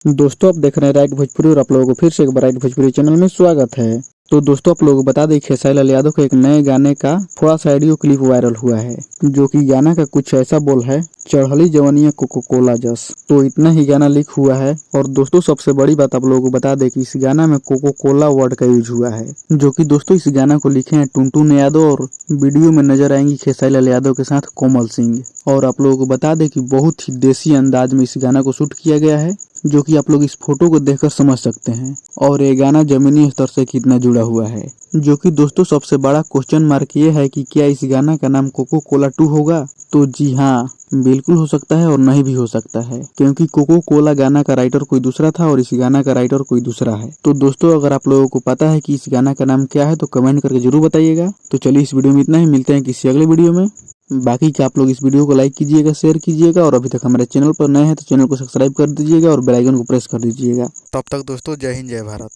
दोस्तों आप देख रहे हैं राइट भोजपुरी और आप लोगों को फिर से एक बार राइट भोजपुरी चैनल में स्वागत है। तो दोस्तों आप लोगों को बता दें खेसारी लाल यादव के एक नए गाने का थोड़ा सा ऑडियो क्लिप वायरल हुआ है, जो कि गाना का कुछ ऐसा बोल है, चढ़ली जवनिया कोको कोला जस। तो इतना ही गाना लीक हुआ है। और दोस्तों सबसे बड़ी बात आप लोगों को बता दें कि इस गाना में कोको कोला वर्ड का यूज हुआ है, जो कि दोस्तों इस गाना को लिखे हैं टुनटुन यादव और वीडियो में नजर आएंगी खेसारी लाल यादव के साथ कोमल सिंह। और आप लोगों को बता दें कि बहुत ही देसी अंदाज में इस गाना को शूट किया गया है, जो कि आप लोग इस फोटो को देखकर समझ सकते हैं। और ये गाना जमीनी स्तर से कितना जुड़ा हुआ है, जो कि दोस्तों सबसे बड़ा क्वेश्चन मार्क ये है कि क्या इस गाना का नाम कोको कोला 2 होगा। तो जी हाँ, बिल्कुल हो सकता है और नहीं भी हो सकता है, क्योंकि कोको कोला गाना का राइटर कोई दूसरा था और इस गाना का राइटर कोई दूसरा है। तो दोस्तों अगर आप लोगों को पता है कि इस गाना का नाम क्या है तो कमेंट करके जरूर बताइएगा। तो चलिए इस वीडियो में इतना ही, मिलते हैं किसी अगले वीडियो में। बाकी का आप लोग इस वीडियो को लाइक कीजिएगा, शेयर कीजिएगा और अभी तक हमारे चैनल पर नए हैं तो चैनल को सब्सक्राइब कर दीजिएगा और बेल आइकन को प्रेस कर दीजिएगा। तब तक दोस्तों जय हिंद जय भारत।